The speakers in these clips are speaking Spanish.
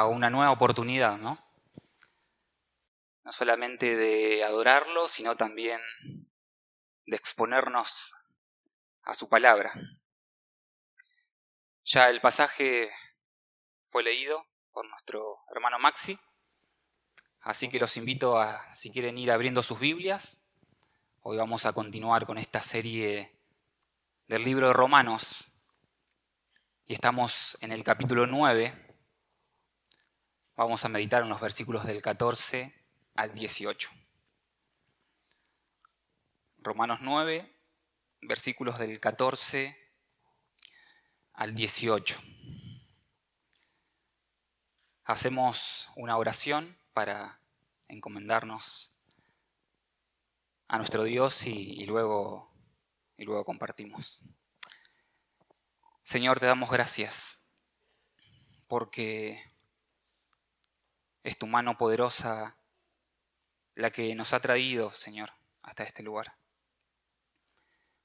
a una nueva oportunidad, ¿no? No solamente de adorarlo, sino también de exponernos a su palabra. Ya el pasaje fue leído por nuestro hermano Maxi, así que los invito a, si quieren ir abriendo sus Biblias, hoy vamos a continuar con esta serie del libro de Romanos y estamos en el capítulo 9. Vamos a meditar en los versículos del 14 al 18. Romanos 9, versículos del 14 al 18. Hacemos una oración para encomendarnos a nuestro Dios y luego compartimos. Señor, te damos gracias porque es tu mano poderosa la que nos ha traído, Señor, hasta este lugar.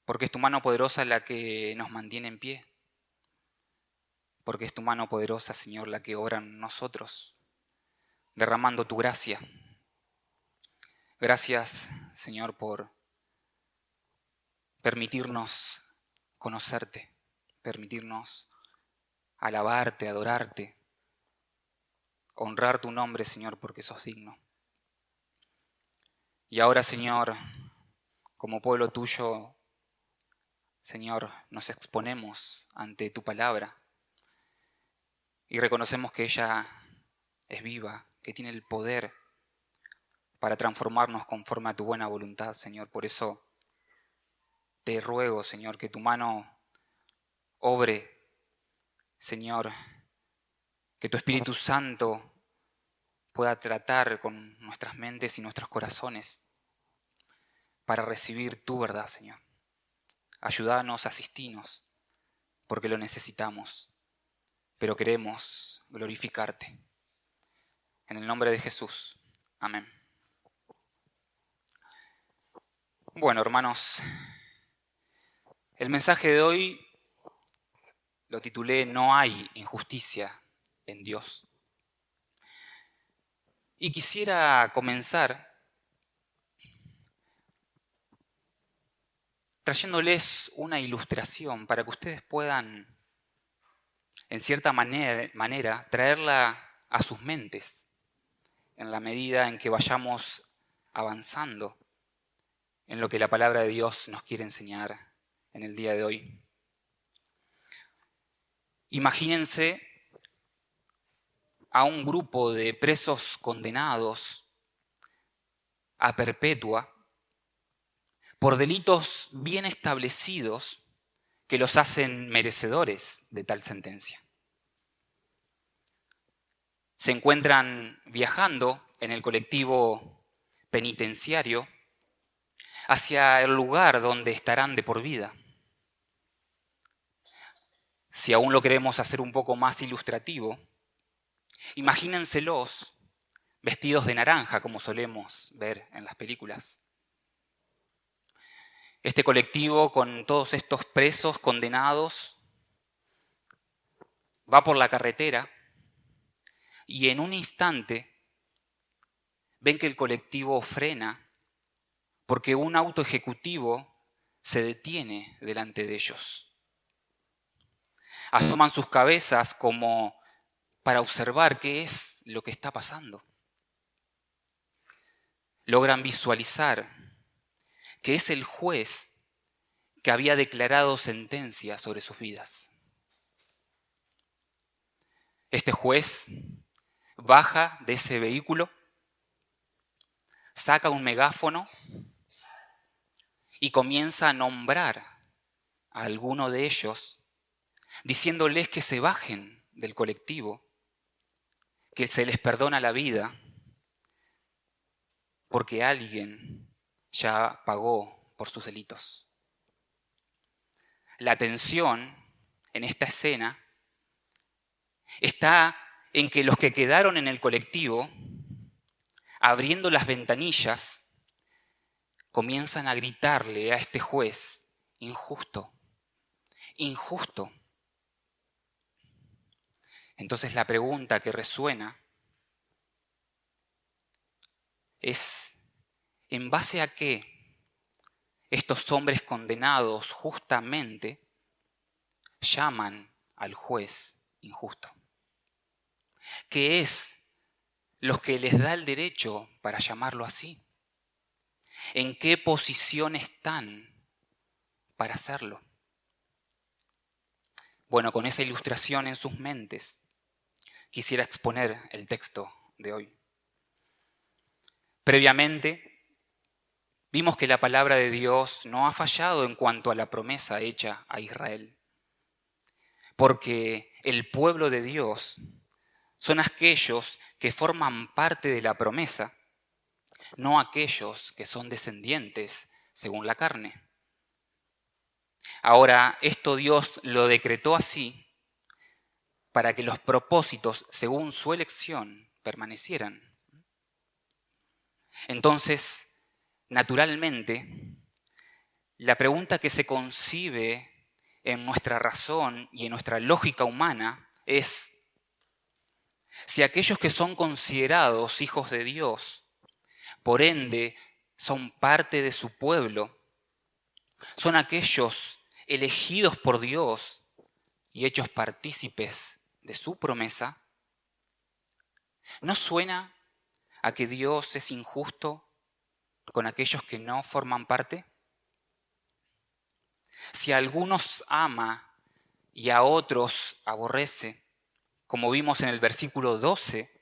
Porque es tu mano poderosa la que nos mantiene en pie. Porque es tu mano poderosa, Señor, la que obra en nosotros, derramando tu gracia. Gracias, Señor, por permitirnos conocerte, permitirnos alabarte, adorarte, honrar tu nombre, Señor, porque sos digno. Y ahora, Señor, como pueblo tuyo, Señor, nos exponemos ante tu palabra y reconocemos que ella es viva, que tiene el poder para transformarnos conforme a tu buena voluntad, Señor. Por eso te ruego, Señor, que tu mano obre, Señor, que tu Espíritu Santo pueda tratar con nuestras mentes y nuestros corazones para recibir tu verdad, Señor. Ayúdanos, asistínos, porque lo necesitamos, pero queremos glorificarte. En el nombre de Jesús. Amén. Bueno, hermanos, el mensaje de hoy lo titulé No hay injusticia en Dios. Y quisiera comenzar trayéndoles una ilustración para que ustedes puedan, en cierta manera, traerla a sus mentes en la medida en que vayamos avanzando en lo que la palabra de Dios nos quiere enseñar en el día de hoy. Imagínense a un grupo de presos condenados a perpetua por delitos bien establecidos que los hacen merecedores de tal sentencia. Se encuentran viajando en el colectivo penitenciario hacia el lugar donde estarán de por vida. Si aún lo queremos hacer un poco más ilustrativo, imagínenselos vestidos de naranja como solemos ver en las películas. Este colectivo con todos estos presos condenados va por la carretera y en un instante ven que el colectivo frena porque un auto ejecutivo se detiene delante de ellos. Asoman sus cabezas como para observar qué es lo que está pasando. Logran visualizar que es el juez que había declarado sentencia sobre sus vidas. Este juez baja de ese vehículo, saca un megáfono y comienza a nombrar a alguno de ellos, diciéndoles que se bajen del colectivo, que se les perdona la vida, porque alguien ya pagó por sus delitos. La tensión en esta escena está en que los que quedaron en el colectivo, abriendo las ventanillas, comienzan a gritarle a este juez: injusto, injusto. Entonces la pregunta que resuena es, ¿en base a qué estos hombres condenados justamente llaman al juez injusto? ¿Qué es lo que les da el derecho para llamarlo así? ¿En qué posición están para hacerlo? Bueno, con esa ilustración en sus mentes, quisiera exponer el texto de hoy. Previamente, vimos que la palabra de Dios no ha fallado en cuanto a la promesa hecha a Israel, porque el pueblo de Dios son aquellos que forman parte de la promesa, no aquellos que son descendientes según la carne. Ahora, esto Dios lo decretó así para que los propósitos, según su elección, permanecieran. Entonces, naturalmente, la pregunta que se concibe en nuestra razón y en nuestra lógica humana es si aquellos que son considerados hijos de Dios, por ende, son parte de su pueblo, son aquellos elegidos por Dios y hechos partícipes de su promesa, ¿no suena a que Dios es injusto con aquellos que no forman parte? Si a algunos ama y a otros aborrece, como vimos en el versículo 12,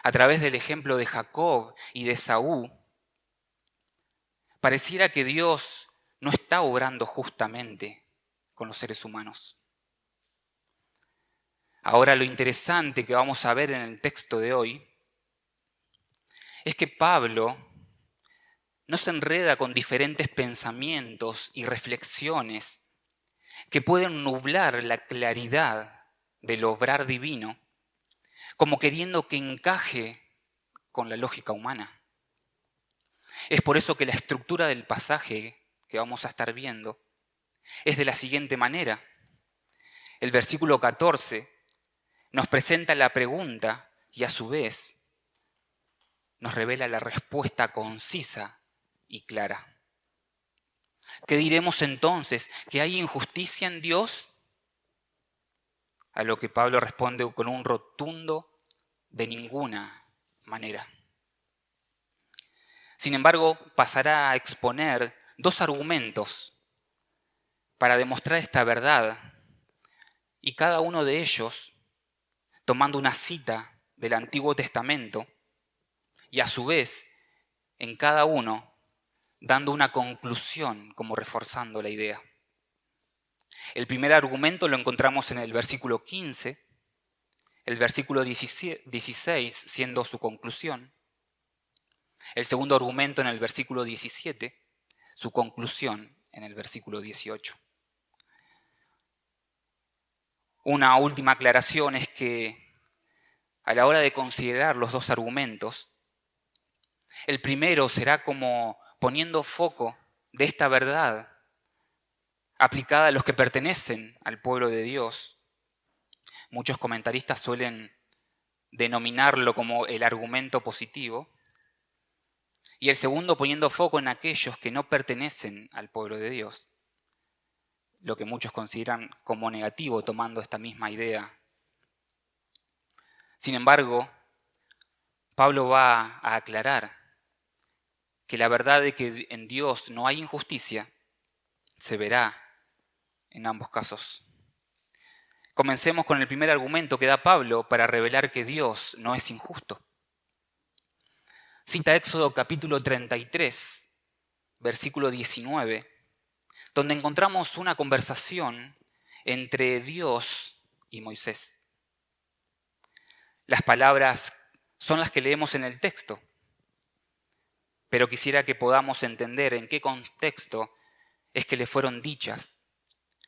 a través del ejemplo de Jacob y de Esaú, pareciera que Dios no está obrando justamente con los seres humanos. Ahora, lo interesante que vamos a ver en el texto de hoy es que Pablo no se enreda con diferentes pensamientos y reflexiones que pueden nublar la claridad del obrar divino, como queriendo que encaje con la lógica humana. Es por eso que la estructura del pasaje que vamos a estar viendo es de la siguiente manera. El versículo 14 nos presenta la pregunta y a su vez nos revela la respuesta concisa y clara. ¿Qué diremos entonces? ¿Que hay injusticia en Dios? A lo que Pablo responde con un rotundo de ninguna manera. Sin embargo, pasará a exponer dos argumentos para demostrar esta verdad, y cada uno de ellos tomando una cita del Antiguo Testamento y a su vez en cada uno dando una conclusión como reforzando la idea. El primer argumento lo encontramos en el versículo 15, el versículo 16 siendo su conclusión, el segundo argumento en el versículo 17, su conclusión en el versículo 18. Una última aclaración es que a la hora de considerar los dos argumentos, el primero será como poniendo foco de esta verdad aplicada a los que pertenecen al pueblo de Dios. Muchos comentaristas suelen denominarlo como el argumento positivo. Y el segundo poniendo foco en aquellos que no pertenecen al pueblo de Dios, lo que muchos consideran como negativo tomando esta misma idea. Sin embargo, Pablo va a aclarar que la verdad de que en Dios no hay injusticia se verá en ambos casos. Comencemos con el primer argumento que da Pablo para revelar que Dios no es injusto. Cita Éxodo capítulo 33, versículo 19, donde encontramos una conversación entre Dios y Moisés. Las palabras son las que leemos en el texto, pero quisiera que podamos entender en qué contexto es que le fueron dichas,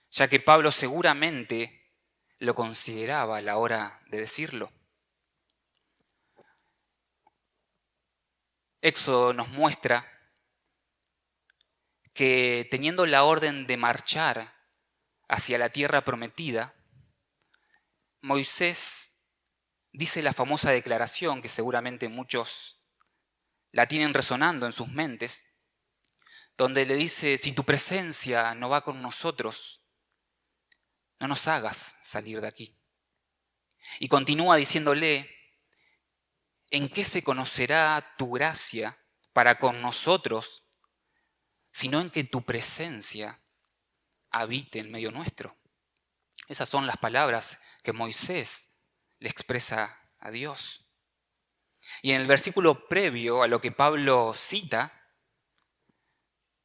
ya que Pablo seguramente lo consideraba a la hora de decirlo. Éxodo nos muestra que teniendo la orden de marchar hacia la tierra prometida, Moisés dice la famosa declaración que seguramente muchos la tienen resonando en sus mentes, donde le dice: si tu presencia no va con nosotros, no nos hagas salir de aquí. Y continúa diciéndole: ¿en qué se conocerá tu gracia para con nosotros, sino en que tu presencia habite en medio nuestro? Esas son las palabras que Moisés le expresa a Dios. Y en el versículo previo a lo que Pablo cita,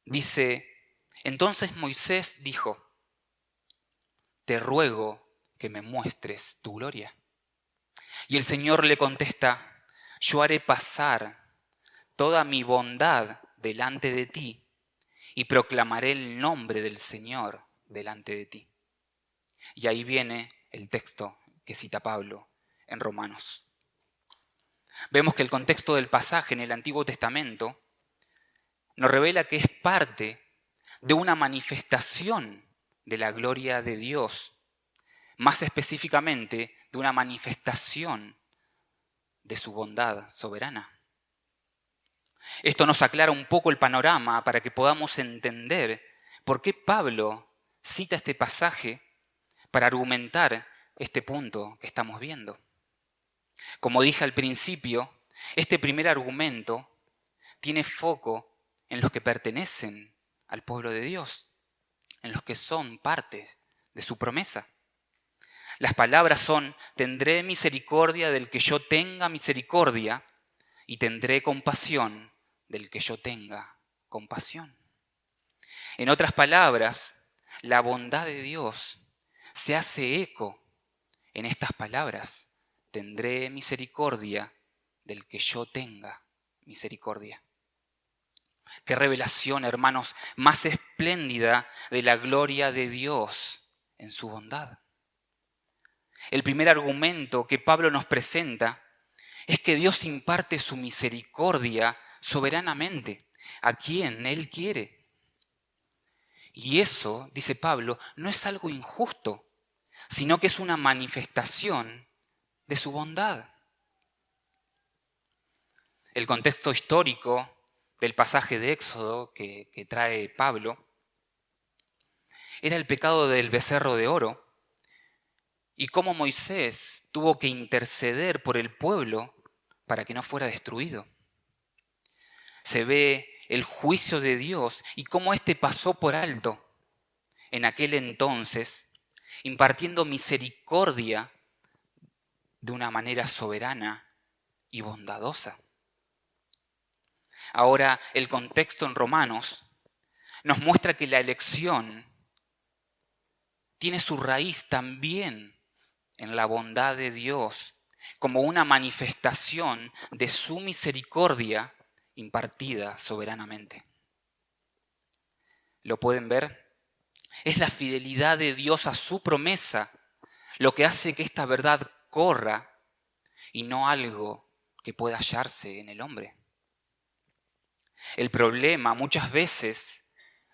dice: entonces Moisés dijo: te ruego que me muestres tu gloria. Y el Señor le contesta: yo haré pasar toda mi bondad delante de ti y proclamaré el nombre del Señor delante de ti. Y ahí viene el texto que cita Pablo en Romanos. Vemos que el contexto del pasaje en el Antiguo Testamento nos revela que es parte de una manifestación de la gloria de Dios, más específicamente de una manifestación de su bondad soberana. Esto nos aclara un poco el panorama para que podamos entender por qué Pablo cita este pasaje para argumentar este punto que estamos viendo. Como dije al principio, este primer argumento tiene foco en los que pertenecen al pueblo de Dios, en los que son parte de su promesa. Las palabras son: tendré misericordia del que yo tenga misericordia y tendré compasión del que yo tenga compasión. En otras palabras, la bondad de Dios se hace eco en estas palabras: tendré misericordia del que yo tenga misericordia. Qué revelación, hermanos, más espléndida de la gloria de Dios en su bondad. El primer argumento que Pablo nos presenta es que Dios imparte su misericordia soberanamente a quien Él quiere. Y eso, dice Pablo, no es algo injusto, sino que es una manifestación de su bondad. El contexto histórico del pasaje de Éxodo que trae Pablo era el pecado del becerro de oro y cómo Moisés tuvo que interceder por el pueblo para que no fuera destruido. Se ve el juicio de Dios y cómo éste pasó por alto en aquel entonces, impartiendo misericordia de una manera soberana y bondadosa. Ahora, el contexto en Romanos nos muestra que la elección tiene su raíz también en la bondad de Dios, como una manifestación de su misericordia impartida soberanamente. ¿Lo pueden ver? Es la fidelidad de Dios a su promesa lo que hace que esta verdad corra y no algo que pueda hallarse en el hombre. El problema muchas veces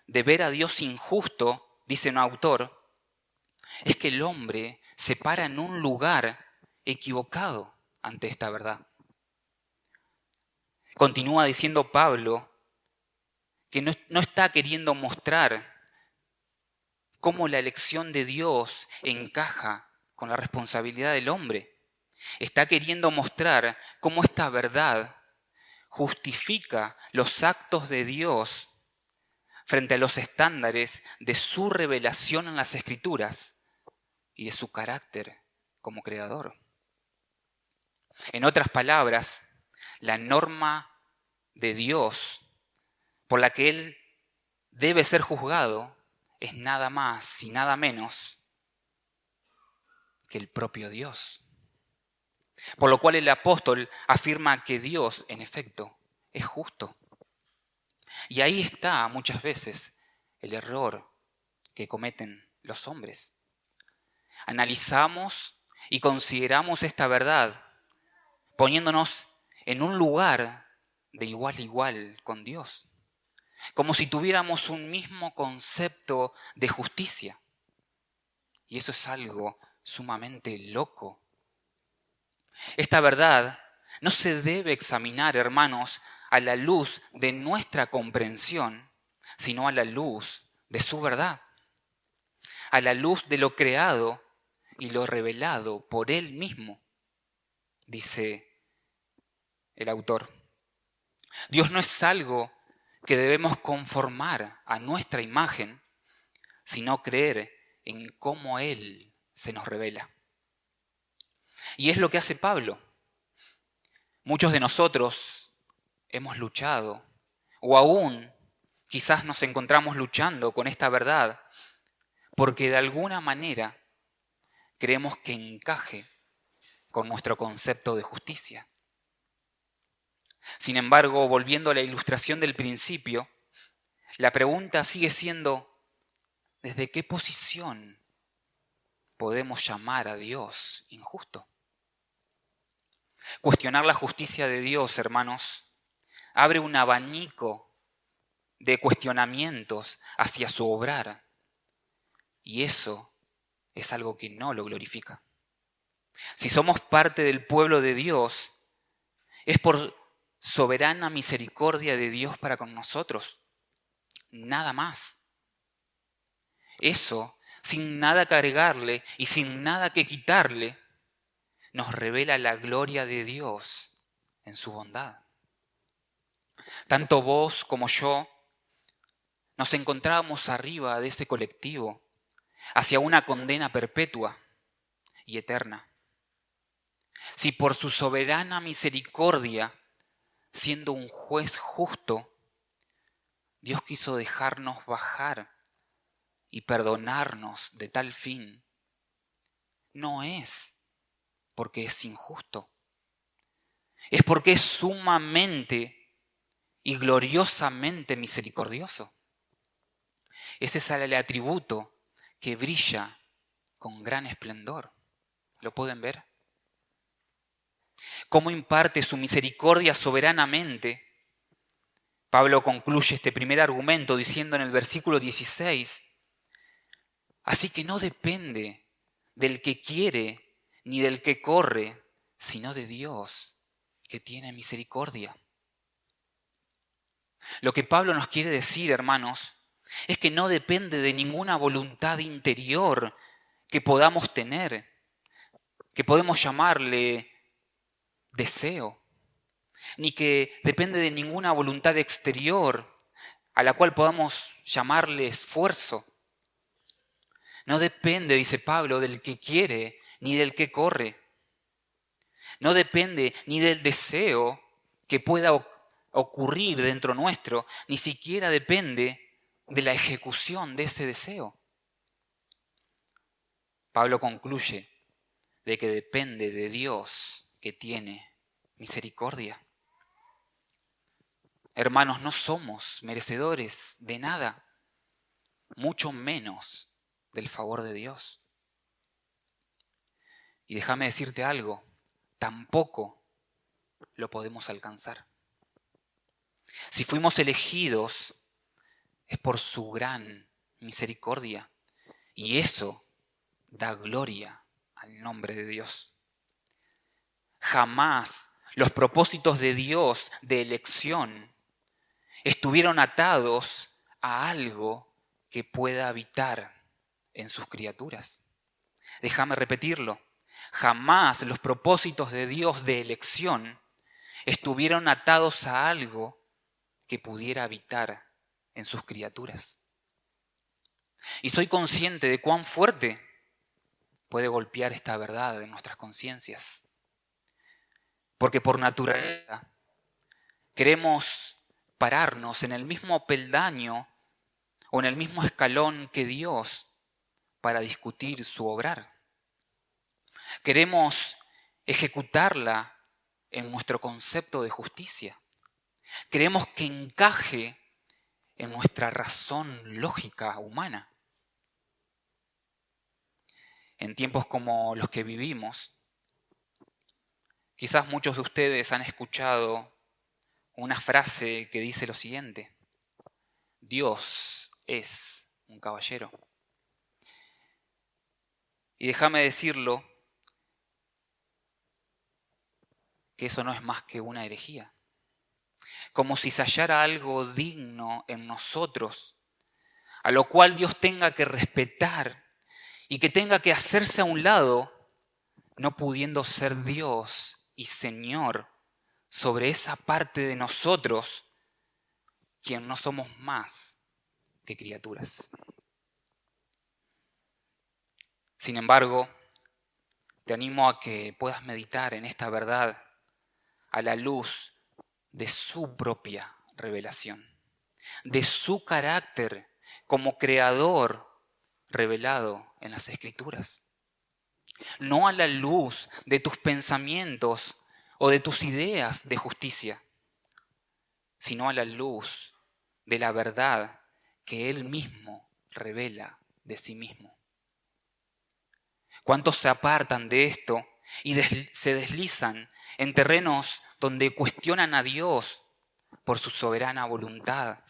de ver a Dios injusto, dice un autor, es que el hombre se para en un lugar equivocado ante esta verdad. Continúa diciendo Pablo que no está queriendo mostrar cómo la elección de Dios encaja con la responsabilidad del hombre. Está queriendo mostrar cómo esta verdad justifica los actos de Dios frente a los estándares de su revelación en las Escrituras y de su carácter como creador. En otras palabras, la norma de Dios por la que Él debe ser juzgado es nada más y nada menos que el propio Dios. Por lo cual el apóstol afirma que Dios, en efecto, es justo. Y ahí está muchas veces el error que cometen los hombres. Analizamos y consideramos esta verdad poniéndonos en un lugar de igual a igual con Dios, como si tuviéramos un mismo concepto de justicia. Y eso es algo sumamente loco. Esta verdad no se debe examinar, hermanos, a la luz de nuestra comprensión, sino a la luz de su verdad, a la luz de lo creado y lo revelado por Él mismo, dice el autor. Dios no es algo que debemos conformar a nuestra imagen, sino creer en cómo Él se nos revela. Y es lo que hace Pablo. Muchos de nosotros hemos luchado, o aún quizás nos encontramos luchando con esta verdad, porque de alguna manera creemos que encaje con nuestro concepto de justicia. Sin embargo, volviendo a la ilustración del principio, la pregunta sigue siendo, ¿desde qué posición podemos llamar a Dios injusto? Cuestionar la justicia de Dios, hermanos, abre un abanico de cuestionamientos hacia su obrar, y eso es algo que no lo glorifica. Si somos parte del pueblo de Dios, es por soberana misericordia de Dios para con nosotros. Nada más. Eso, sin nada que agregarle y sin nada que quitarle, nos revela la gloria de Dios en su bondad. Tanto vos como yo nos encontrábamos arriba de ese colectivo, hacia una condena perpetua y eterna. Si por su soberana misericordia, siendo un juez justo, Dios quiso dejarnos bajar y perdonarnos de tal fin, no es porque es injusto, es porque es sumamente y gloriosamente misericordioso. Ese es el atributo que brilla con gran esplendor. ¿Lo pueden ver? ¿Cómo imparte su misericordia soberanamente? Pablo concluye este primer argumento diciendo en el versículo 16, así que no depende del que quiere ni del que corre, sino de Dios, que tiene misericordia. Lo que Pablo nos quiere decir, hermanos, es que no depende de ninguna voluntad interior que podamos tener, que podemos llamarle deseo, ni que depende de ninguna voluntad exterior a la cual podamos llamarle esfuerzo. No depende, dice Pablo, del que quiere ni del que corre. No depende ni del deseo que pueda ocurrir dentro nuestro, ni siquiera depende de la ejecución de ese deseo. Pablo concluye de que depende de Dios que tiene misericordia. Hermanos, no somos merecedores de nada, mucho menos del favor de Dios. Y déjame decirte algo, tampoco lo podemos alcanzar. Si fuimos elegidos, es por su gran misericordia, y eso da gloria al nombre de Dios. Jamás los propósitos de Dios de elección estuvieron atados a algo que pueda habitar en sus criaturas. Déjame repetirlo. Jamás los propósitos de Dios de elección estuvieron atados a algo que pudiera habitar en sus criaturas. Y soy consciente de cuán fuerte puede golpear esta verdad en nuestras conciencias. Porque por naturaleza queremos pararnos en el mismo peldaño o en el mismo escalón que Dios para discutir su obrar. Queremos ejecutarla en nuestro concepto de justicia. Queremos que encaje en nuestra razón lógica humana. En tiempos como los que vivimos, quizás muchos de ustedes han escuchado una frase que dice lo siguiente: Dios es un caballero. Y déjame decirlo, que eso no es más que una herejía. Como si se hallara algo digno en nosotros, a lo cual Dios tenga que respetar y que tenga que hacerse a un lado, no pudiendo ser Dios y Señor sobre esa parte de nosotros, quien no somos más que criaturas. Sin embargo, te animo a que puedas meditar en esta verdad a la luz de su propia revelación, de su carácter como creador revelado en las Escrituras. No a la luz de tus pensamientos o de tus ideas de justicia, sino a la luz de la verdad que Él mismo revela de sí mismo. ¿Cuántos se apartan de esto y se deslizan en terrenos donde cuestionan a Dios por su soberana voluntad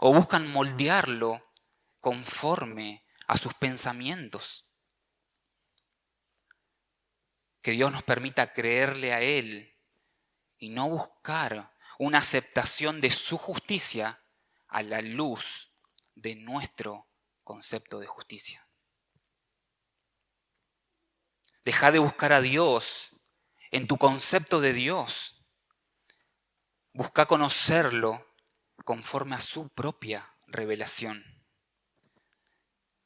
o buscan moldearlo conforme a sus pensamientos? Que Dios nos permita creerle a Él y no buscar una aceptación de su justicia a la luz de nuestro concepto de justicia. Deja de buscar a Dios en tu concepto de Dios. Busca conocerlo conforme a su propia revelación.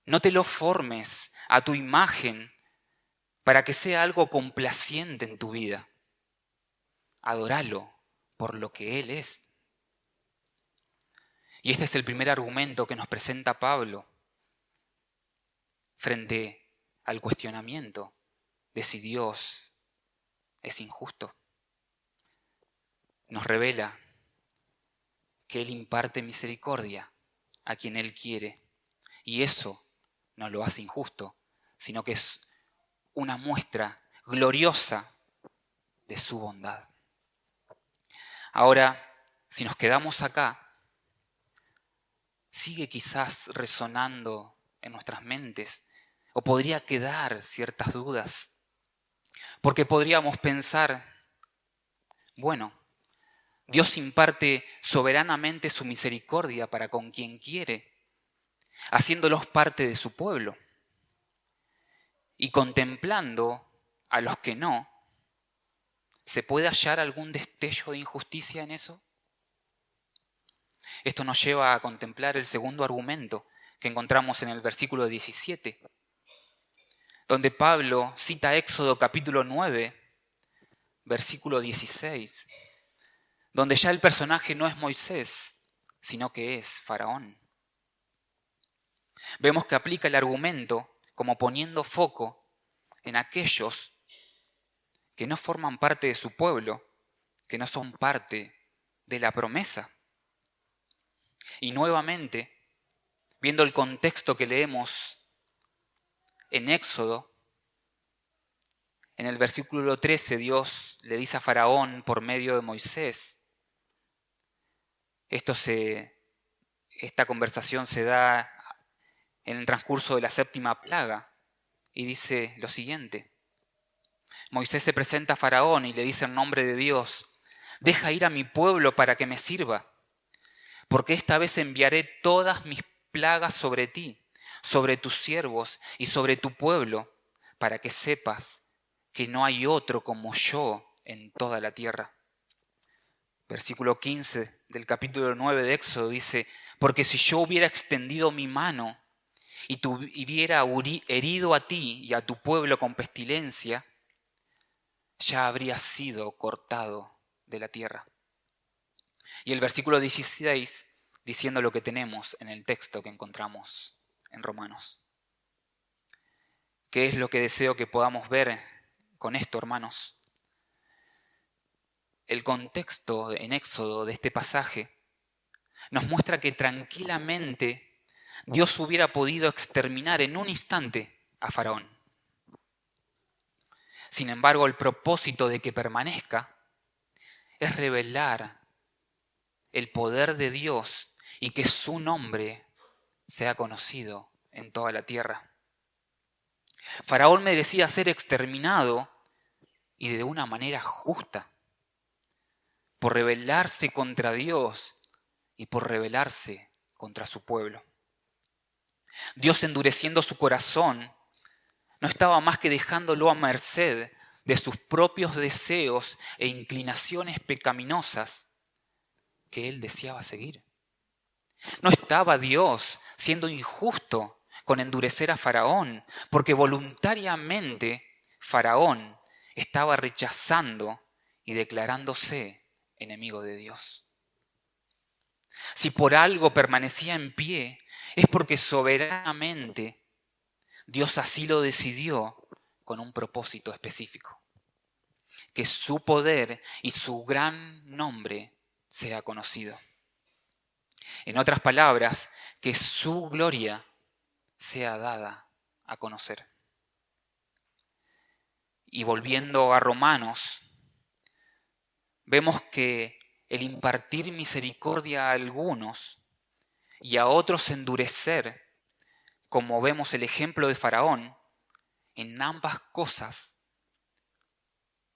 No te lo formes a tu imagen para que sea algo complaciente en tu vida. Adóralo por lo que Él es. Y este es el primer argumento que nos presenta Pablo frente al cuestionamiento de si Dios es injusto. Nos revela que Él imparte misericordia a quien Él quiere. Y eso no lo hace injusto, sino que es una muestra gloriosa de su bondad. Ahora, si nos quedamos acá, sigue quizás resonando en nuestras mentes o podría quedar ciertas dudas. Porque podríamos pensar, bueno, Dios imparte soberanamente su misericordia para con quien quiere, haciéndolos parte de su pueblo. Y contemplando a los que no, ¿se puede hallar algún destello de injusticia en eso? Esto nos lleva a contemplar el segundo argumento que encontramos en el versículo 17, donde Pablo cita Éxodo capítulo 9, versículo 16, donde ya el personaje no es Moisés, sino que es Faraón. Vemos que aplica el argumento como poniendo foco en aquellos que no forman parte de su pueblo, que no son parte de la promesa. Y nuevamente, viendo el contexto que leemos en Éxodo, en el versículo 13 Dios le dice a Faraón por medio de Moisés, esta conversación se da en el transcurso de la séptima plaga y dice lo siguiente. Moisés se presenta a Faraón y le dice en nombre de Dios, deja ir a mi pueblo para que me sirva, porque esta vez enviaré todas mis plagas sobre ti, sobre tus siervos y sobre tu pueblo, para que sepas que no hay otro como yo en toda la tierra. Versículo 15 del capítulo 9 de Éxodo dice, porque si yo hubiera extendido mi mano y te hubiera herido a ti y a tu pueblo con pestilencia, ya habría sido cortado de la tierra. Y el versículo 16 diciendo lo que tenemos en el texto que encontramos en Romanos. ¿Qué es lo que deseo que podamos ver con esto, hermanos? El contexto en Éxodo de este pasaje nos muestra que tranquilamente Dios hubiera podido exterminar en un instante a Faraón. Sin embargo, el propósito de que permanezca es revelar el poder de Dios y que su nombre sea conocido en toda la tierra. Faraón merecía ser exterminado y de una manera justa, por rebelarse contra Dios y por rebelarse contra su pueblo. Dios, endureciendo su corazón, no estaba más que dejándolo a merced de sus propios deseos e inclinaciones pecaminosas que él deseaba seguir. No estaba Dios siendo injusto con endurecer a Faraón, porque voluntariamente Faraón estaba rechazando y declarándose enemigo de Dios. Si por algo permanecía en pie, es porque soberanamente Dios así lo decidió con un propósito específico: que su poder y su gran nombre sea conocido. En otras palabras, que su gloria sea dada a conocer. Y volviendo a Romanos, vemos que el impartir misericordia a algunos y a otros endurecer, como vemos el ejemplo de Faraón, en ambas cosas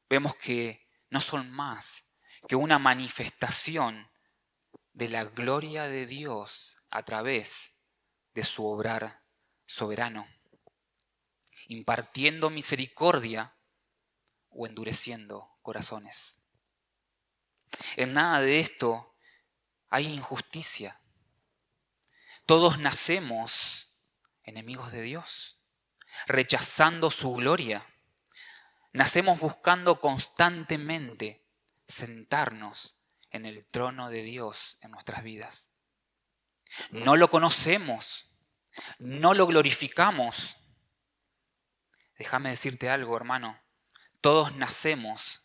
vemos que no son más que una manifestación de la gloria de Dios a través de su obrar soberano, impartiendo misericordia o endureciendo corazones. En nada de esto hay injusticia. Todos nacemos enemigos de Dios, rechazando su gloria. Nacemos buscando constantemente sentarnos en el trono de Dios en nuestras vidas. No lo conocemos, no lo glorificamos. Déjame decirte algo, hermano. Todos nacemos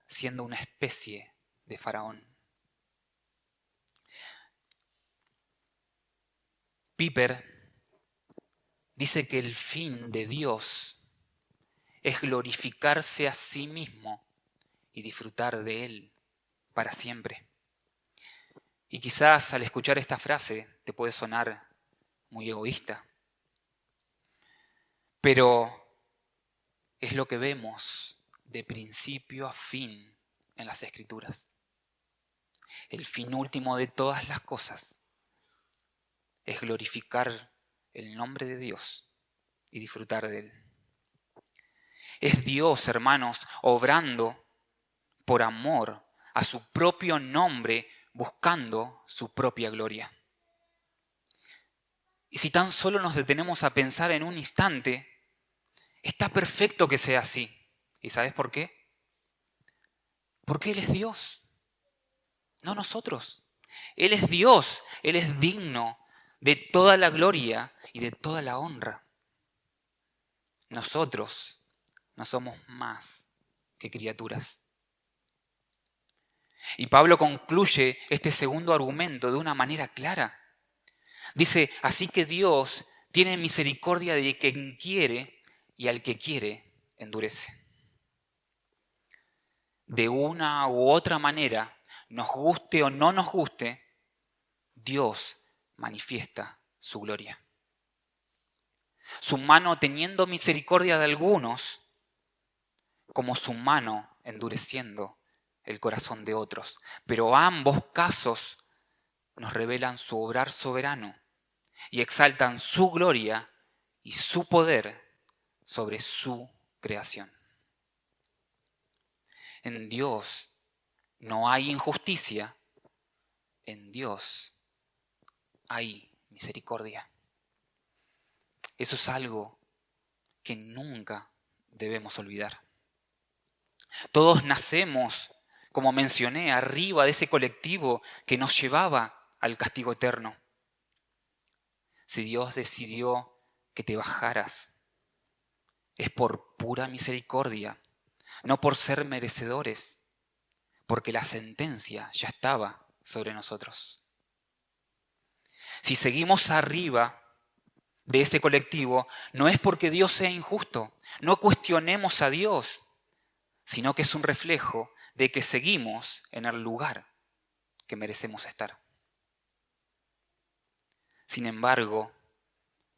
siendo una especie de Faraón. Piper dice que el fin de Dios es glorificarse a sí mismo y disfrutar de Él para siempre. Y quizás al escuchar esta frase te puede sonar muy egoísta, pero es lo que vemos de principio a fin en las Escrituras. El fin último de todas las cosas es glorificar el nombre de Dios y disfrutar de Él. Es Dios, hermanos, obrando por amor a su propio nombre, buscando su propia gloria. Y si tan solo nos detenemos a pensar en un instante, está perfecto que sea así. ¿Y sabes por qué? Porque Él es Dios, no nosotros. Él es Dios, Él es digno de toda la gloria y de toda la honra. Nosotros no somos más que criaturas. Y Pablo concluye este segundo argumento de una manera clara. Dice, así que Dios tiene misericordia de quien quiere y al que quiere endurece. De una u otra manera, nos guste o no nos guste, Dios manifiesta su gloria. Su mano teniendo misericordia de algunos, como su mano endureciendo el corazón de otros. Pero ambos casos nos revelan su obrar soberano y exaltan su gloria y su poder sobre su creación. En Dios no hay injusticia, en Dios hay misericordia. Eso es algo que nunca debemos olvidar. Todos nacemos, como mencioné, arriba de ese colectivo que nos llevaba al castigo eterno. Si Dios decidió que te bajaras, es por pura misericordia, no por ser merecedores, porque la sentencia ya estaba sobre nosotros. Si seguimos arriba de ese colectivo, no es porque Dios sea injusto, no cuestionemos a Dios, sino que es un reflejo de que seguimos en el lugar que merecemos estar. Sin embargo,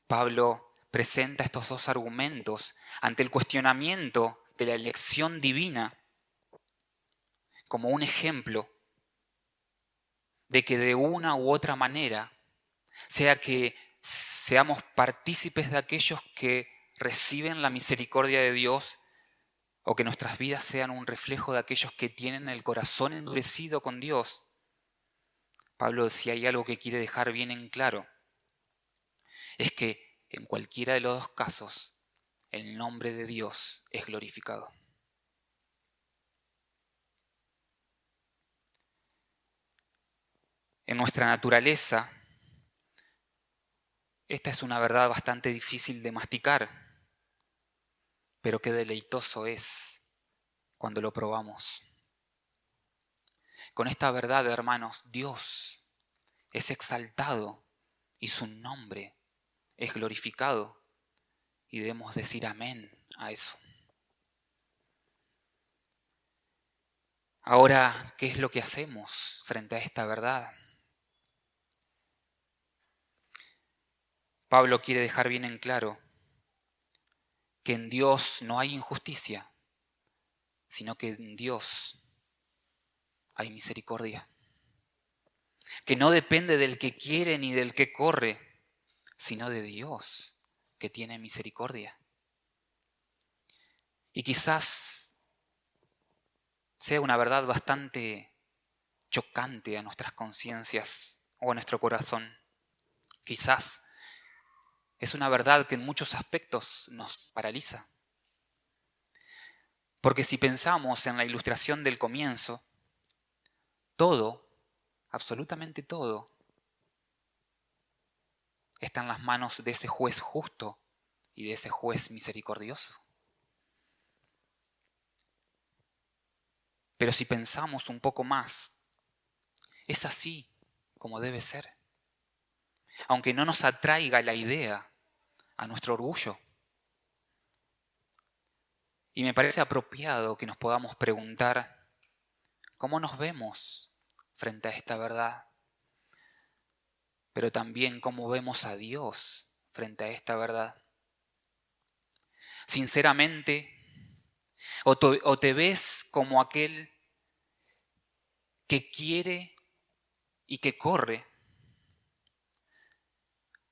Pablo presenta estos dos argumentos ante el cuestionamiento de la elección divina como un ejemplo de que de una u otra manera, sea que seamos partícipes de aquellos que reciben la misericordia de Dios, o que nuestras vidas sean un reflejo de aquellos que tienen el corazón endurecido con Dios. Pablo, si hay algo que quiere dejar bien en claro, es que en cualquiera de los dos casos, el nombre de Dios es glorificado. En nuestra naturaleza, esta es una verdad bastante difícil de masticar, pero qué deleitoso es cuando lo probamos. Con esta verdad, hermanos, Dios es exaltado y su nombre es glorificado, y debemos decir amén a eso. Ahora, ¿qué es lo que hacemos frente a esta verdad? Pablo quiere dejar bien en claro que en Dios no hay injusticia, sino que en Dios hay misericordia. Que no depende del que quiere ni del que corre, sino de Dios, que tiene misericordia. Y quizás sea una verdad bastante chocante a nuestras conciencias o a nuestro corazón. Quizás es una verdad que en muchos aspectos nos paraliza. Porque si pensamos en la ilustración del comienzo, todo, absolutamente todo, está en las manos de ese juez justo y de ese juez misericordioso. Pero si pensamos un poco más, es así como debe ser. Aunque no nos atraiga la idea a nuestro orgullo. Y me parece apropiado que nos podamos preguntar cómo nos vemos frente a esta verdad, pero también cómo vemos a Dios frente a esta verdad. Sinceramente, o te ves como aquel que quiere y que corre,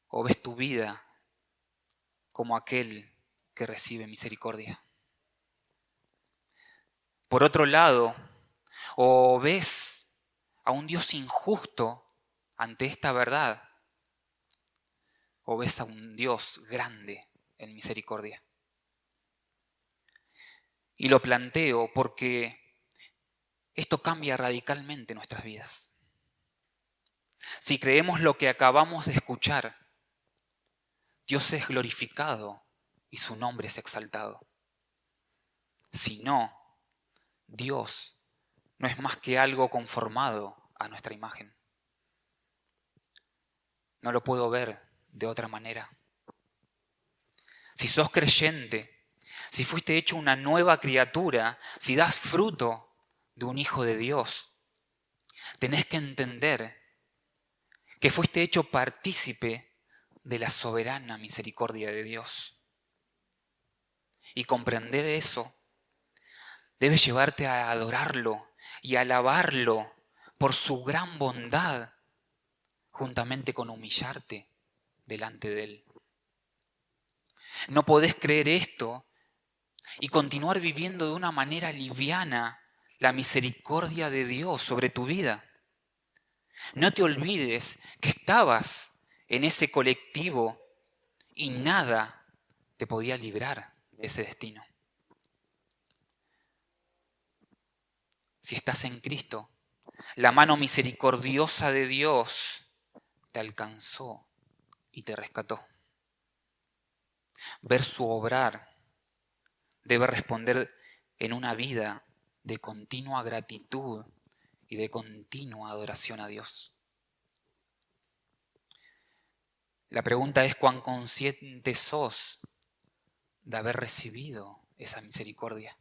o ves tu vida como aquel que recibe misericordia. Por otro lado, o ves a un Dios injusto ante esta verdad, o ves a un Dios grande en misericordia. Y lo planteo porque esto cambia radicalmente nuestras vidas. Si creemos lo que acabamos de escuchar, Dios es glorificado y su nombre es exaltado. Si no, Dios no es más que algo conformado a nuestra imagen. No lo puedo ver de otra manera. Si sos creyente, si fuiste hecho una nueva criatura, si das fruto de un hijo de Dios, tenés que entender que fuiste hecho partícipe de la soberana misericordia de Dios. Y comprender eso debe llevarte a adorarlo y alabarlo por su gran bondad, juntamente con humillarte delante de Él. No podés creer esto y continuar viviendo de una manera liviana la misericordia de Dios sobre tu vida. No te olvides que estabas en ese colectivo y nada te podía librar de ese destino. Si estás en Cristo, la mano misericordiosa de Dios te alcanzó y te rescató. Ver su obrar debe responder en una vida de continua gratitud y de continua adoración a Dios. La pregunta es cuán consciente sos de haber recibido esa misericordia.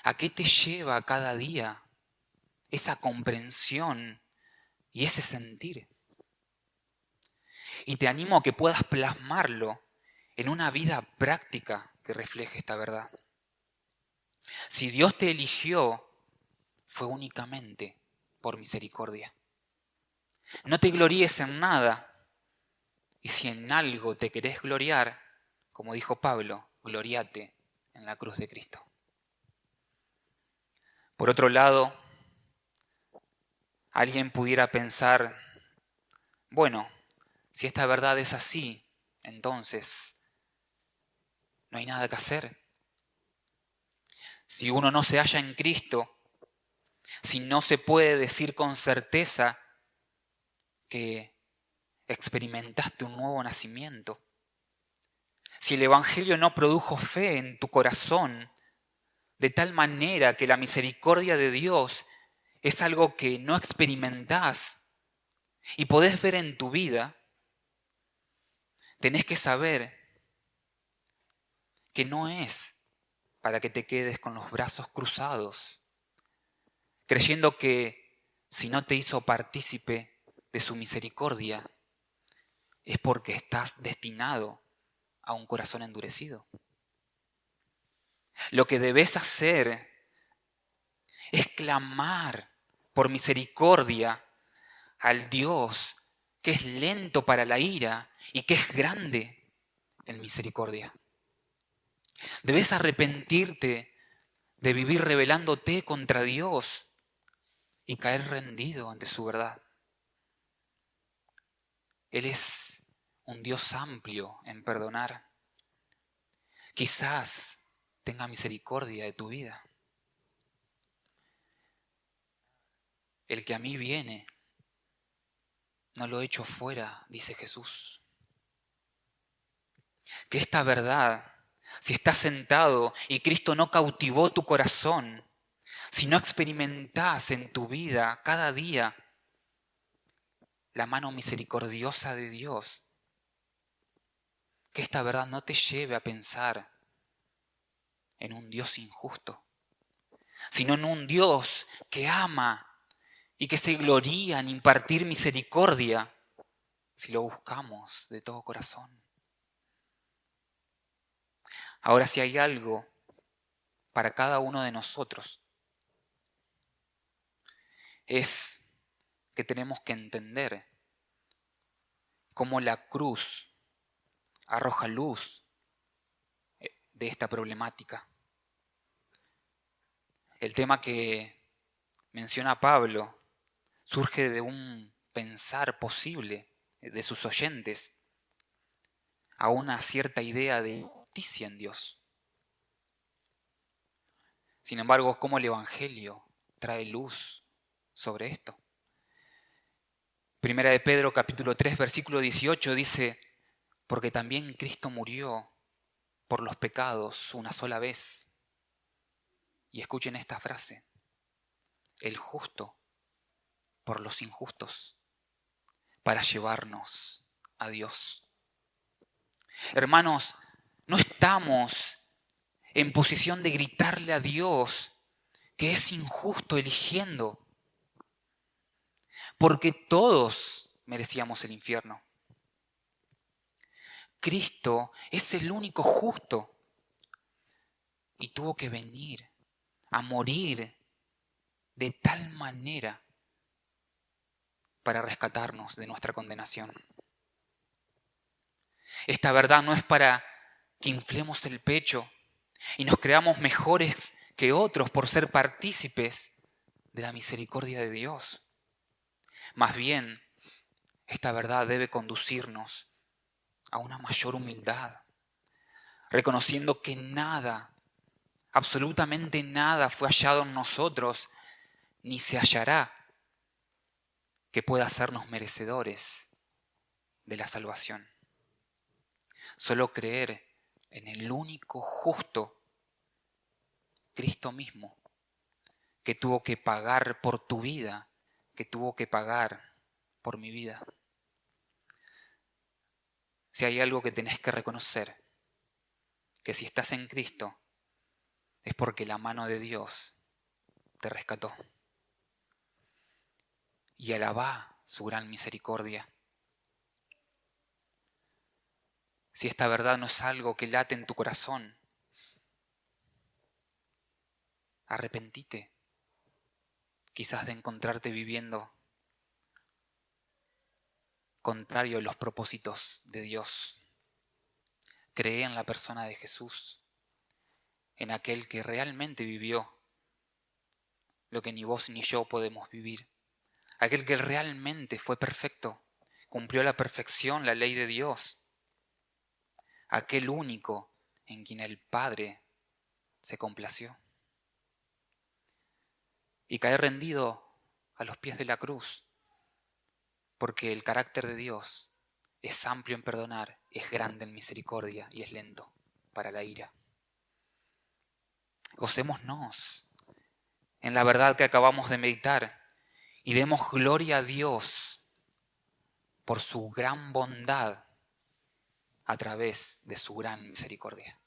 ¿A qué te lleva cada día esa comprensión y ese sentir? Y te animo a que puedas plasmarlo en una vida práctica que refleje esta verdad. Si Dios te eligió, fue únicamente por misericordia. No te gloríes en nada, y si en algo te querés gloriar, como dijo Pablo, gloriate en la cruz de Cristo. Por otro lado, alguien pudiera pensar, bueno, si esta verdad es así, entonces no hay nada que hacer. Si uno no se halla en Cristo, si no se puede decir con certeza que experimentaste un nuevo nacimiento, si el Evangelio no produjo fe en tu corazón, de tal manera que la misericordia de Dios es algo que no experimentás y podés ver en tu vida, tenés que saber que no es para que te quedes con los brazos cruzados, creyendo que si no te hizo partícipe de su misericordia, es porque estás destinado a un corazón endurecido. Lo que debes hacer es clamar por misericordia al Dios que es lento para la ira y que es grande en misericordia. Debes arrepentirte de vivir rebelándote contra Dios y caer rendido ante su verdad. Él es un Dios amplio en perdonar. Quizás tenga misericordia de tu vida. El que a mí viene, no lo echo fuera, dice Jesús. Que esta verdad, si estás sentado y Cristo no cautivó tu corazón, si no experimentás en tu vida cada día la mano misericordiosa de Dios, que esta verdad no te lleve a pensar en un Dios injusto, sino en un Dios que ama y que se gloría en impartir misericordia si lo buscamos de todo corazón. Ahora, si hay algo para cada uno de nosotros, es que tenemos que entender cómo la cruz arroja luz de esta problemática. El tema que menciona Pablo surge de un pensar posible de sus oyentes a una cierta idea de justicia en Dios. Sin embargo, ¿cómo el Evangelio trae luz sobre esto? Primera de Pedro capítulo 3 versículo 18 dice, porque también Cristo murió por los pecados una sola vez. Y escuchen esta frase, el justo por los injustos, para llevarnos a Dios. Hermanos, no estamos en posición de gritarle a Dios que es injusto eligiendo, porque todos merecíamos el infierno. Cristo es el único justo y tuvo que venir a morir de tal manera para rescatarnos de nuestra condenación. Esta verdad no es para que inflemos el pecho y nos creamos mejores que otros por ser partícipes de la misericordia de Dios. Más bien, esta verdad debe conducirnos a una mayor humildad, reconociendo que nada, absolutamente nada fue hallado en nosotros, ni se hallará que pueda hacernos merecedores de la salvación. Solo creer en el único justo, Cristo mismo, que tuvo que pagar por tu vida, que tuvo que pagar por mi vida. Si hay algo que tenés que reconocer, que si estás en Cristo, es porque la mano de Dios te rescató. Y alabá su gran misericordia. si esta verdad no es algo que late en tu corazón, arrepentite, quizás de encontrarte viviendo contrario a los propósitos de Dios. Cree en la persona de Jesús, en aquel que realmente vivió lo que ni vos ni yo podemos vivir, aquel que realmente fue perfecto, cumplió a la perfección la ley de Dios, aquel único en quien el Padre se complació. Y caer rendido a los pies de la cruz, porque el carácter de Dios es amplio en perdonar, es grande en misericordia y es lento para la ira. Gocémonos en la verdad que acabamos de meditar y demos gloria a Dios por su gran bondad a través de su gran misericordia.